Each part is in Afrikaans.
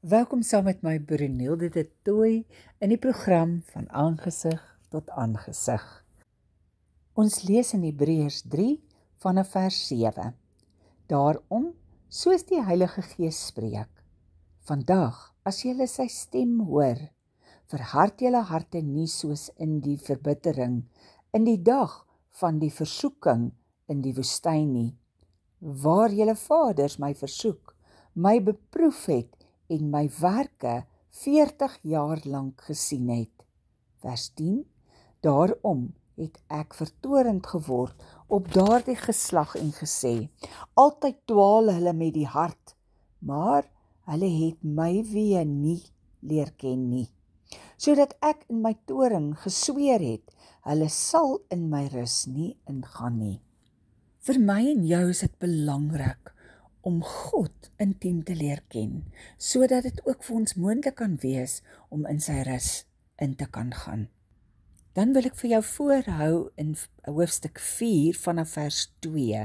Welkom saam met my Brunilde de Tooy in die program van aangesig tot aangesig. Ons lees in Hebreërs 3 vanaf vers 7. Daarom, soos die Heilige Gees spreek, vandag as julle sy stem hoor, verhard julle harte nie soos in die verbittering, in die dag van die versoeking in die woestyn nie, waar julle vaders my versoek, my beproef het en my werke 40 jaar lank gesien het. Vers 10, daarom het ek vertorend geword op daardie geslag en gesê, altyd dwaal hulle met die hart, maar hulle het my weë nie leer ken nie, sodat ek in my toorn gesweer het, hulle sal in my rus nie ingaan nie. Vir my en jou is dit belangrik om God intiem te leer ken, sodat dit ook vir ons moontlik kan wees om in sy rus in te kan gaan. Dan wil ek vir jou voorhou in hoofstuk 4 vanaf vers 2,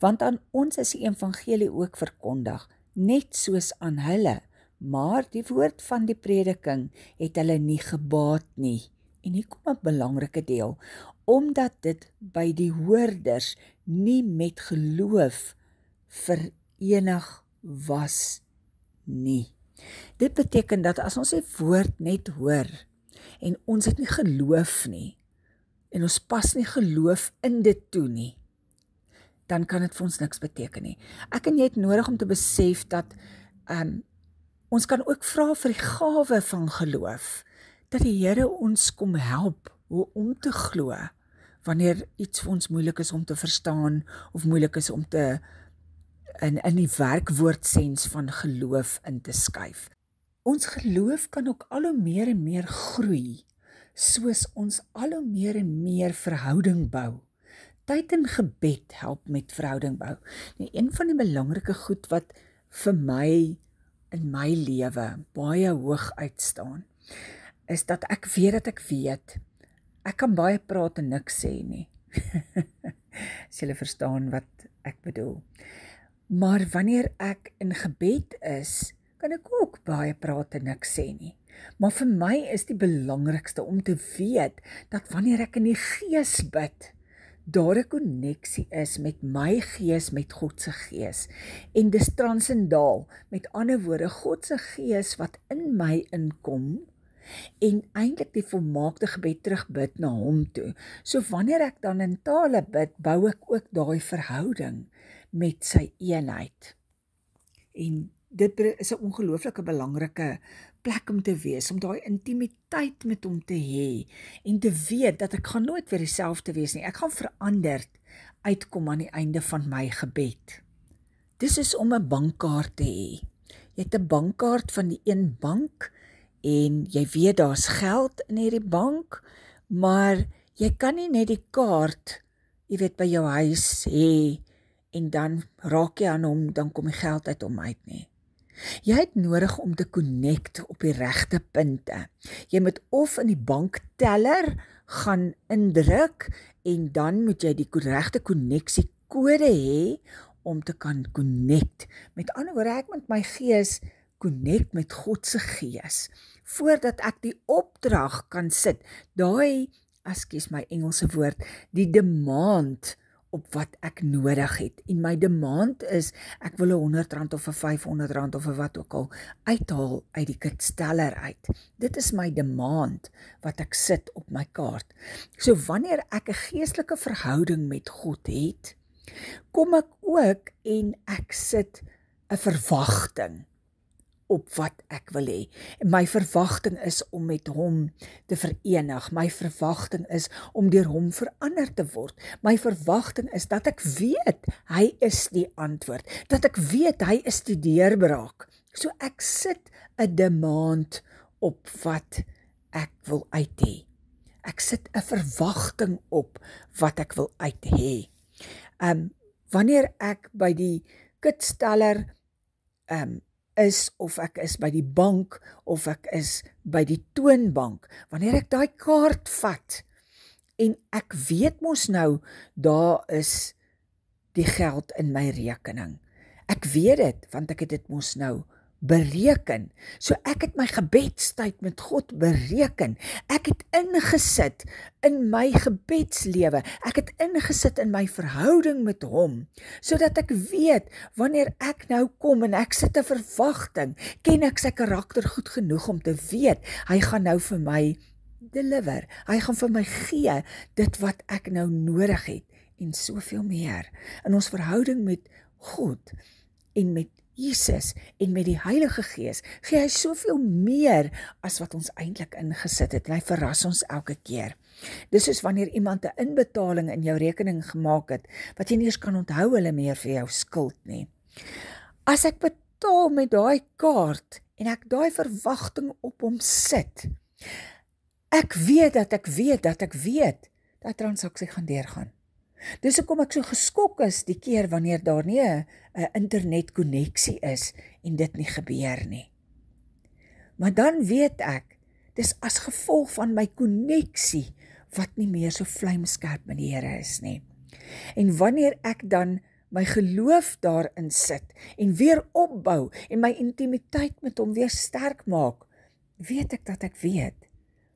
want aan ons is die evangelie ook verkondig, net soos aan hulle, maar die woord van die prediking het hulle nie gebaat nie. En hier kom 'n belangrike deel, omdat dit by die hoorders nie met geloof verenig was nie. Dit beteken dat as ons die woord net hoor en ons het nie geloof nie en ons pas nie geloof in dit toe nie, dan kan dit vir ons niks beteken nie. Ek en jy het nodig om te besef dat ons kan ook vra vir die gawe van geloof, dat die Here ons kom help hoe om te glo wanneer iets vir ons moeilik is om te verstaan of moeilik is om te in die werkwoordsens van geloof in te skuif. Ons geloof kan ook al hoe meer en meer groei, soos ons al hoe meer en meer verhouding bou. Tyd en gebed help met verhouding bou. Nou, een van die belangrike goed wat vir my in my lewe baie hoog uitstaan, is dat ek weet, ek kan baie praat en niks sê nie. As julle verstaan wat ek bedoel. Maar wanneer ek in gebed is, kan ek ook baie praat en niks sê nie. Maar vir my is die belangrikste om te weet, dat wanneer ek in die gees bid, daar 'n koneksie is met my gees, met God se gees. En dis transendaal, met ander woorde, God se gees wat in my inkom, en eintlik die volmaakte gebed terugbid na hom toe. So wanneer ek dan in tale bid, bou ek ook daai verhouding met sy eenheid. En dit is 'n ongelooflike belangrike plek om te wees, om daai intimiteit met hom te hê, en te weet dat ek gaan nooit weer dieselfde wees nie. Ek gaan veranderd uitkom aan die einde van my gebed. Dis is om 'n bankkaart te hê. Jy het 'n bankkaart van die een bank, en jy weet daar's geld in hierdie bank, maar jy kan nie net die kaart, by jou huis hê, en dan raak jy aan hom, dan kom die geld uit hom uit nie. Jy het nodig om te connect op die regte punte. Jy moet of in die bankteller gaan indruk, en dan moet jy die regte konneksiekode hê, om te kan connect. Met ander woorde, ek met my gees connect met God se gees, voordat ek die opdrag kan sit, daai, ekskuus my Engelse woord, die demand op wat ek nodig het. En my demand is, ek wil R100 of R500 of wat ook al uithaal uit die kitsteller uit. Dit is my demand wat ek sit op my kaart. So wanneer ek 'n geestelike verhouding met God het, kom ek ook en ek sit 'n verwagting op wat ek wil hê. My verwagting is om met hom te verenig. My verwagting is om deur hom verander te word. My verwagting is dat ek weet, hy is die antwoord. Dat ek weet, hy is die deurbraak. So ek sit 'n demand op wat ek wil uit hê. Ek sit 'n verwagting op wat ek wil uit hê. Wanneer ek by die kitsteller is, of ek is by die bank, of ek is by die toonbank, wanneer ek daai kaart vat, en ek weet mos nou, daar is die geld in my rekening. Ek weet dit, want ek het dit mos nou bereken. So ek het my gebedstyd met God bereken. Ek het ingesit in my gebedslewe. Ek het ingesit in my verhouding met hom, sodat ek weet, wanneer ek nou kom en ek sit 'n verwagting, ken ek sy karakter goed genoeg om te weet, hy gaan nou vir my deliver. Hy gaan vir my gee dit wat ek nou nodig het en soveel meer. In ons verhouding met God en met Jesus en met die Heilige Gees gee hy soveel meer as wat ons eintlik ingesit het en hy verras ons elke keer. Dis soos wanneer iemand 'n inbetaling in jou rekening gemaak het wat jy nie eens kan onthou hulle meer vir jou skuld nie. As ek betaal met daai kaart en ek daai verwagting op hom sit, ek weet dat transaksie gaan deurgaan. Dis hoekom ek so geskok is die keer wanneer daar nie 'n internetkonneksie is en dit nie gebeur nie. Maar dan weet ek, dis as gevolg van my konneksie wat nie meer so vlamskerp met die Here is nie. En wanneer ek dan my geloof daarin sit en weer opbou en my intimiteit met hom weer sterk maak, weet ek dat ek weet,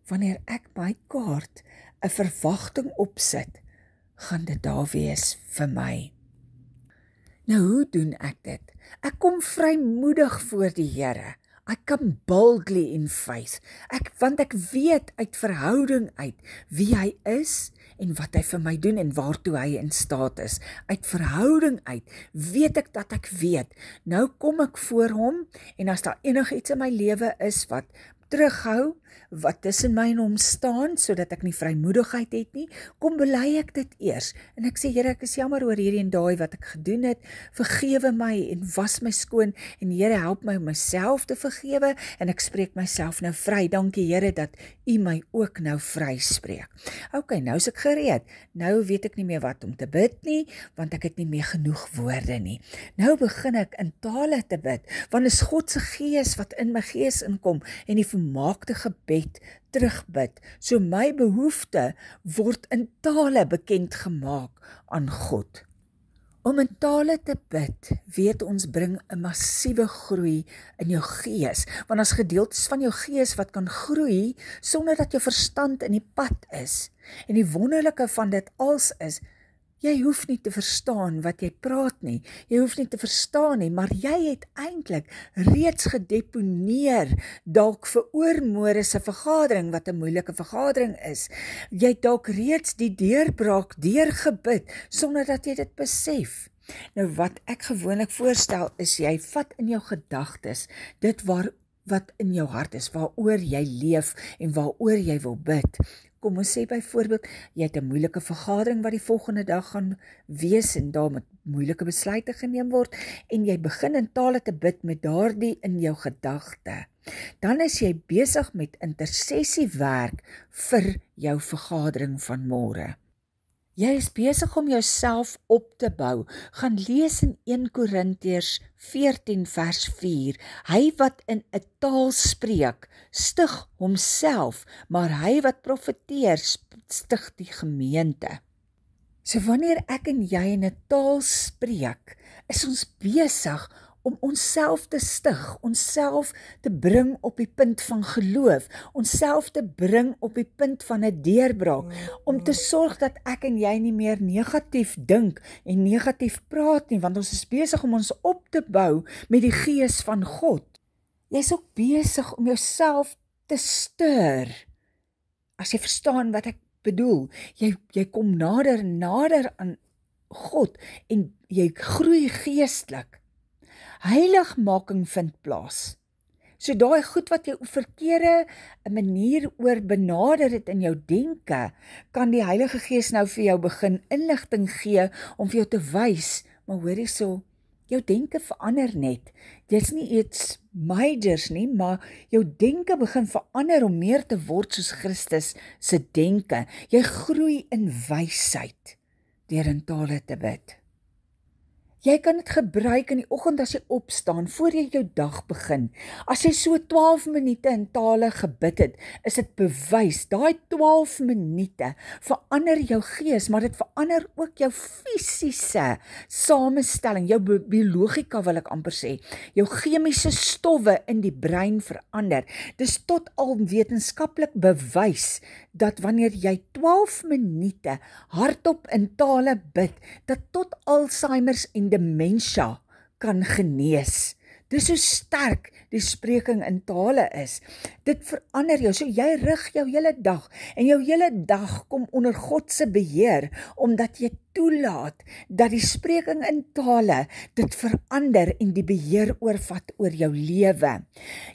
wanneer ek my kaart 'n verwagting opsit, gaan dit daar wees vir my. Nou, hoe doen ek dit? Ek kom vrymoedig voor die Here. I come boldly in faith. Want ek weet uit verhouding uit wie hy is en wat hy vir my doen en waartoe hy in staat is. Uit verhouding uit weet ek dat ek weet. Nou kom ek voor hom en as daar enigiets in my lewe is wat terughou, wat tussen my en hom staan, sodat ek nie vrymoedigheid het nie, kom bely ek dit eers, en ek sê, Here, ek is jammer oor hierdie en daai wat ek gedoen het, vergewe my en was my skoon, en Here, help my om myself te vergewe, en ek spreek myself nou vry, dankie Here, dat U my ook nou vry spreek. Ok, nou is ek gereed, nou weet ek nie meer wat om te bid nie, want ek het nie meer genoeg woorde nie. Nou begin ek in tale te bid, want is God se gees wat in my gees inkom, en die vermaakte gebed terugbid, so my behoefte word in tale bekend gemaak aan God. Om in tale te bid, weet ons bring 'n massiewe groei in jou gees, want as gedeeltes van jou gees wat kan groei, sonder dat jou verstand in die pad is, en die wonderlike van dit als is, jy hoef nie te verstaan wat jy praat nie, jy hoef nie te verstaan nie, maar jy het eintlik reeds gedeponeer, dalk vir oormôre se vergadering, wat 'n moeilike vergadering is, jy het dalk reeds die deurbraak deurgebid, sonder dat jy dit besef. Nou wat ek gewoonlik voorstel is, jy vat in jou gedagtes, dit wat in jou hart is, waaroor jy leef, en waaroor jy wil bid. Kom ons sê byvoorbeeld, jy het 'n moeilike vergadering wat die volgende dag gaan wees en daar met moeilike besluite geneem word en jy begin in tale te bid met daardie in jou gedagte. Dan is jy besig met intersessiewerk vir jou vergadering van môre. Jy is besig om jouself op te bou. Gaan lees in 1 Korintiërs 14 vers 4. Hy wat in 'n taal spreek, stig homself, maar hy wat profeteer, stig die gemeente. So wanneer ek en jy in 'n taal spreek, is ons besig om onsself te stig, onsself te bring op die punt van geloof, onsself te bring op die punt van 'n deurbraak, om te sorg dat ek en jy nie meer negatief dink en negatief praat nie, want ons is besig om ons op te bou met die gees van God. Jy is ook besig om jouself te stuur, as jy verstaan wat ek bedoel. Jy kom nader aan God en jy groei geestelik. Heiligmaking vind plaas. So daai goed wat jy op verkeerde 'n manier oor benader het in jou denke, kan die Heilige Gees nou vir jou begin inligting gee om vir jou te wys, maar hoor hierso, jou denke verander net. Dit's nie iets majors nie, maar jou denke begin verander om meer te word soos Christus se denke. Jy groei in wysheid deur in tale te bid. Jy kan dit gebruik in die oggend as jy opstaan, voor jy jou dag begin. As jy so 12 minute in tale gebid het, is dit bewys. Daai 12 minute verander jou gees, maar dit verander ook jou fisiese samestelling, jou biologika wil ek amper sê. Jou chemiese stowwe in die brein verander. Dis tot al wetenskaplik bewys dat wanneer jy 12 minute hardop in tale bid, dat tot Alzheimer's en dementia kan genees. Dis hoe sterk die spreking in tale is. Dit verander jou, so jy rig jou hele dag, en jou hele dag kom onder God se beheer, omdat jy toelaat dat die spreking in tale dit verander en die beheer oorvat oor jou lewe.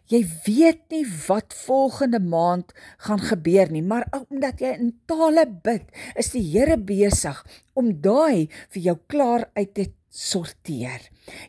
Jy weet nie wat volgende maand gaan gebeur nie, maar omdat jy in tale bid, is die Here besig om daai vir jou klaar uit te sorteer.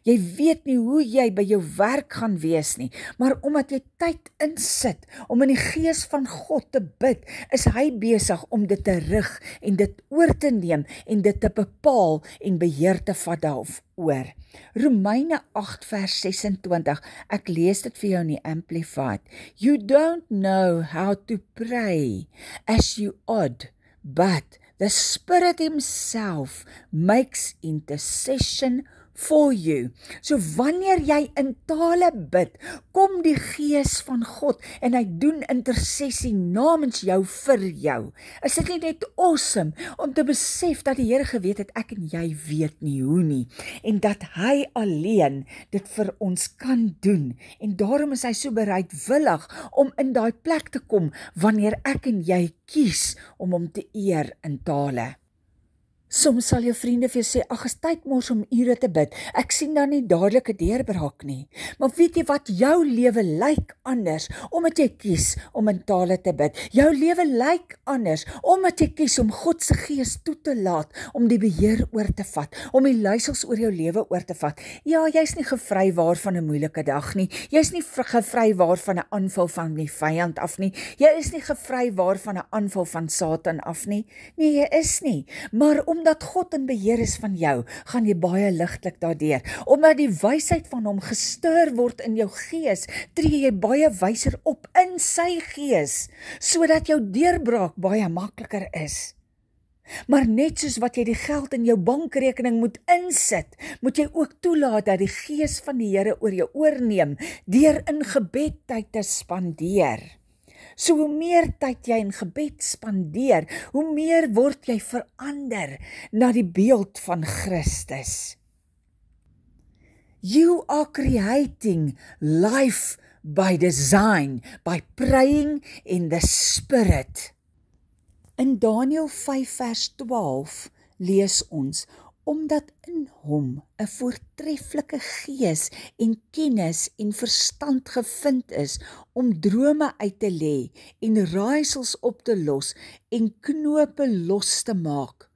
Jy weet nie hoe jy by jou werk gaan wees nie, maar omdat jy tyd insit om in die gees van God te bid, is hy besig om dit te rig en dit oor te neem en dit te bepaal en beheer te vat daaroor. Romeine 8 vers 26, ek lees dit vir jou in die Amplified. You don't know how to pray as you ought, but the Spirit himself makes intercession for you. So wanneer jy in tale bid, kom die gees van God en hy doen intersessie namens jou vir jou. Is dit nie net awesome om te besef dat die Here geweet het ek en jy weet nie hoe nie, en dat hy alleen dit vir ons kan doen, en daarom is hy so bereidwillig om in daai plek te kom wanneer ek en jy kies om hom te eer in tale. Soms sal jou vriende vir jou sê, ag, is tyd mors om ure te bid. Ek sien dan nie dadelik 'n deurbraak nie. Maar weet jy wat, jou lewe lyk anders omdat jy kies om in tale te bid. Jou lewe lyk anders omdat jy kies om God se gees toe te laat om die beheer oor te vat, om die leiersels oor jou lewe oor te vat. Ja, jy's nie gevrywaar van 'n moeilike dag nie. Jy's nie gevrywaar van 'n aanval van die vyand af nie. Jy is nie gevrywaar van 'n aanval van Satan af nie. Nee, jy is nie. Maar omdat God in beheer is van jou, gaan jy baie ligtelik daardeur. Omdat die wysheid van hom gestuur word in jou gees, tree jy baie wyser op in sy gees, sodat jou deurbraak baie makliker is. Maar net soos wat jy die geld in jou bankrekening moet insit, moet jy ook toelaat dat die gees van die Here oor jou oorneem, deur in gebed tyd te spandeer. So hoe meer tyd jy in gebed spandeer, hoe meer word jy verander na die beeld van Christus. You are creating life by design, by praying in the Spirit. In Daniël 5 vers 12 lees ons, omdat in hom 'n voortreffelike gees en kennis en verstand gevind is om drome uit te lê en raaisels op te los en knope los te maak.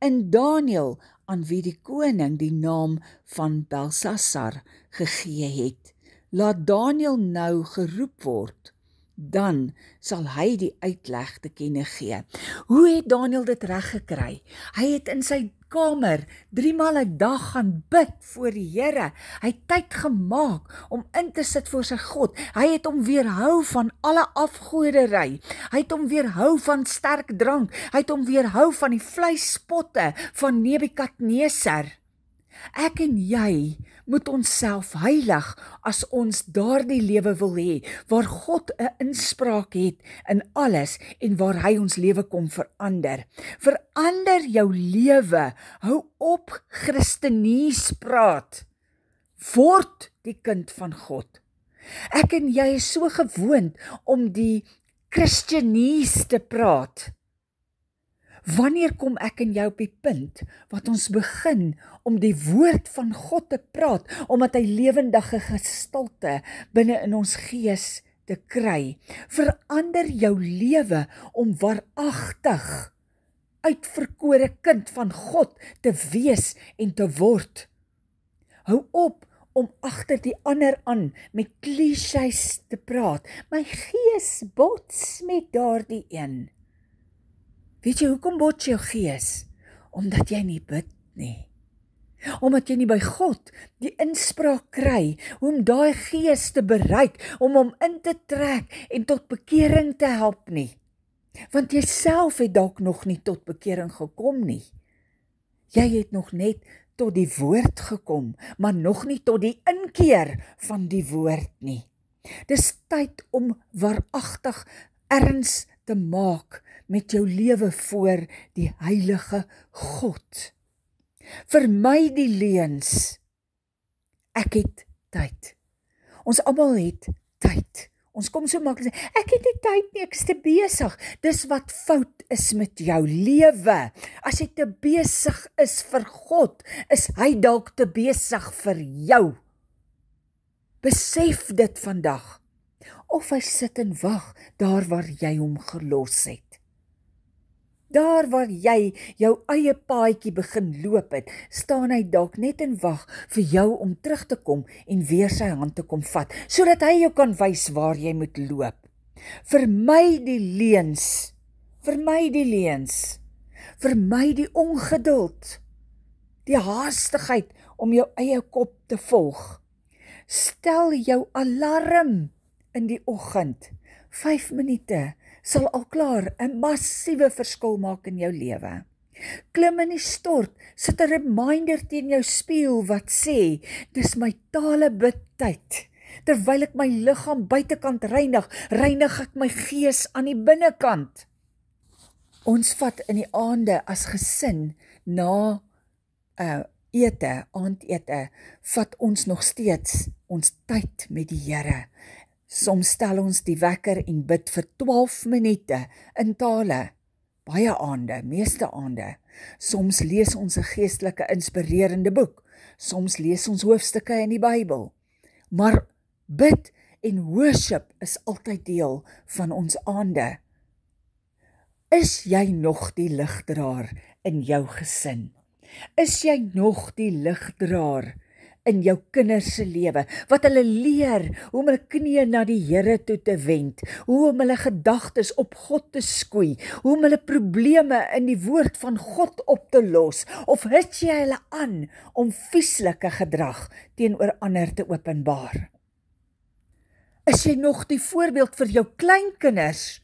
In Daniël, aan wie die koning die naam van Belsasar gegee het, laat Daniël nou geroep word. Dan sal hy die uitleg te kenne gee. Hoe het Daniël dit reg gekry? Hy het in sy kamer 3 maal 'n dag gaan bid voor die Here. Hy het tyd gemaak om in te sit voor sy God. Hy het hom weerhou van alle afgoderry. Hy het hom weerhou van sterk drank. Hy het hom weerhou van die vleispotte van Nebukadneser. Ek en jy moet onsself heilig as ons daardie lewe wil hê, waar God 'n inspraak het in alles en waar hy ons lewe kom verander. Verander jou lewe, hou op Christenies praat. Word die kind van God. Ek en jy is so gewoond om die Christenies te praat. Wanneer kom ek en jy op die punt wat ons begin om die woord van God te praat, omdat hy lewendige gestalte binne in ons gees te kry? Verander jou lewe om waaragtig uitverkore kind van God te wees en te word. Hou op om agter die ander aan met clichés te praat. My gees bots met daardie een. Weet jy, hoekom bots jou gees? Omdat jy nie bid nie. Omdat jy nie by God die inspraak kry, om daai gees te bereik, om hom in te trek en tot bekering te help nie. Want jy self het dalk nog nie tot bekering gekom nie. Jy het nog net tot die woord gekom, maar nog nie tot die inkeer van die woord nie. Dis tyd om waaragtig erns te maak met jou lewe voor die heilige God. Vermy die leuns. Ek het tyd. Ons almal het tyd. Ons kom so maklik sê, ek het nie tyd nie, ek is te besig. Dis wat fout is met jou lewe. As jy te besig is vir God, is hy dalk te besig vir jou. Besef dit vandag. Of hy sit en wag daar waar jy hom gelos het. Daar waar jy jou eie paadjie begin loop het, staan hy dalk net en wag vir jou om terug te kom en weer sy hand te kom vat, sodat hy jou kan wys waar jy moet loop. Vermy die leuns, vermy die leuns, vermy die ongeduld, die haastigheid om jou eie kop te volg. Stel jou alarm in die oggend, 5 minute, sal al klaar 'n massiewe verskil maak in jou lewe. Klim in die stort, sit 'n reminder teen jou spieël wat sê, dis my talebid tyd. Terwyl ek my liggaam buitekant reinig, reinig ek my gees aan die binnekant. Ons vat in die aande as gesin na aandete, vat ons nog steeds ons tyd met die Here. Soms stel ons die wekker en bid vir 12 minute in tale, baie aande, meeste aande. Soms lees ons 'n geestelike inspirerende boek, soms lees ons hoofstukke in die Bybel. Maar bid en worship is altyd deel van ons aande. Is jy nog die ligdraer in jou gesin? Is jy nog die ligdraer in jou kinders se lewe, wat hulle leer hoe om hulle knieë na die Here toe te wend, hoe om hulle gedagtes op God te skoei, hoe om hulle probleme in die woord van God op te los, of hit jy hulle aan om vieslike gedrag teenoor ander te openbaar? Is jy nog die voorbeeld vir jou kleinkinders,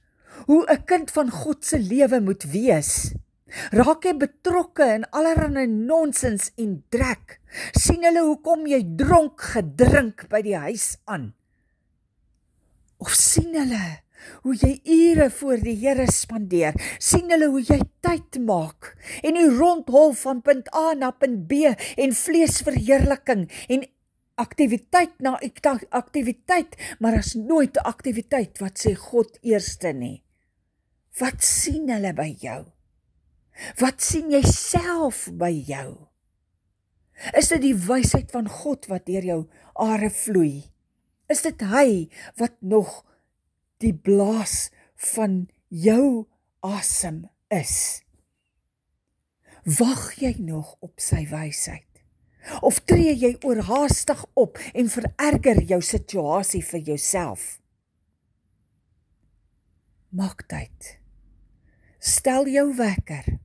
hoe 'n kind van God se lewe moet wees? Raak jy betrokke in allerlei nonsens en drek? Sien hulle hoekom jy dronk gedrink by die huis aan? Of sien hulle hoe jy ure voor die Here spandeer? Sien hulle hoe jy tyd maak en hoe rondhol van punt A na punt B en vleesverheerliking en aktiwiteit na aktiwiteit, maar as nooit 'n aktiwiteit wat sê God eerste nie? Wat sien hulle by jou? Wat sien jy self by jou? Is dit die wysheid van God wat deur jou are vloei? Is dit hy wat nog die blaas van jou asem is? Wag jy nog op sy wysheid? Of tree jy oorhaastig op en vererger jou situasie vir jouself? Maak tyd. Stel jou wekker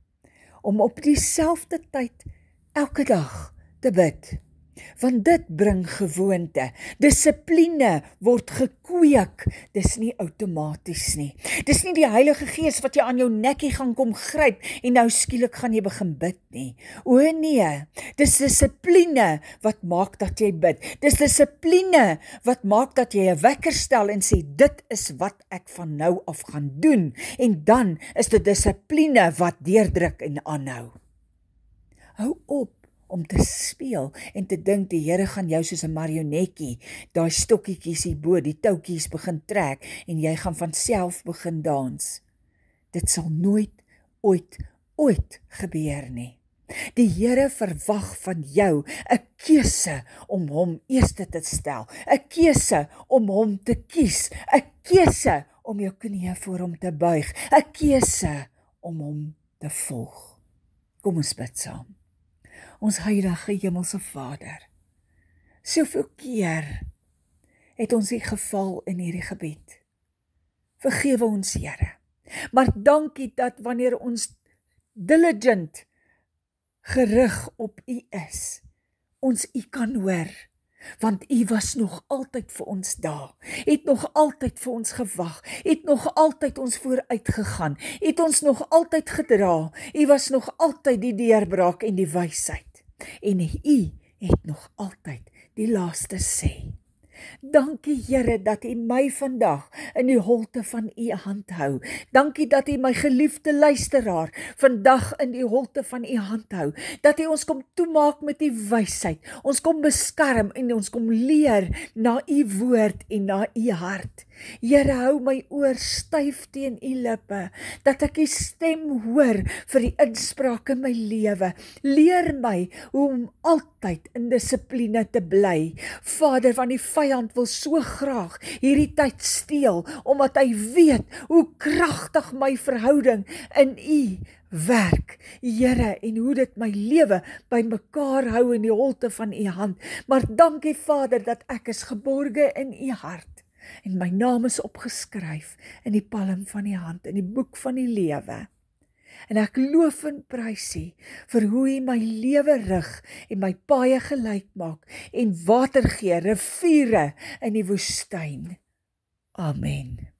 om op dieselfde tyd elke dag te bid. Want dit bring gewoonte. Dissipline word gekweek. Dis nie outomaties nie. Dis nie die Heilige Gees wat jy aan jou nekkie gaan kom gryp en nou skielik gaan jy begin bid nie. O nee, dis dissipline wat maak dat jy bid. Dis dissipline wat maak dat jy 'n wekker stel en sê dit is wat ek van nou af gaan doen. En dan is dit dissipline wat deurdruk en aanhou. Hou op om te speel en te dink die Here gaan jou soos 'n marionetjie, daai stokkietjies hierbo, die toutjies begin trek en jy gaan van self begin dans. Dit sal nooit, ooit gebeur nie. Die Here verwag van jou 'n keuse om hom eerste te stel, 'n keuse om hom te kies, 'n keuse om jou knieë voor hom te buig, 'n keuse om hom te volg. Kom ons bid saam. Ons heilige hemelse Vader, soveel keer het ons hier geval in hierdie gebed. Vergewe ons, Here. Maar dankie dat wanneer ons diligent gerig op U is, ons U kan hoor, want U was nog altyd vir ons daar, het nog altyd vir ons gewag, het nog altyd ons vooruit gegaan, het ons nog altyd gedra, U was nog altyd die deurbraak en die wysheid, en U het nog altyd die laaste sê. Dankie Here dat U my vandag in die holte van U hand hou. Dankie dat U my geliefde luisteraar vandag in die holte van U hand hou. Dat U ons kom toemaak met U wysheid. Ons kom beskerm en ons kom leer na U woord en na U hart. Here, hou my oor styf teen U lippe, dat ek U stem hoor vir die inspraak in my lewe. Leer my hoe om altyd in dissipline te bly. Vader, want die vyand wil so graag hierdie tyd steel, omdat hy weet hoe kragtig my verhouding in U werk, Here, en hoe dit my lewe by mekaar hou in die holte van U hand. Maar dankie Vader dat ek is geborge in U hart. En my naam is opgeskryf in die palm van U hand, in die boek van die lewe. En ek loof en prys U vir hoe U my lewe rig en my paaie gelyk maak en water gee, riviere in die woestyn. Amen.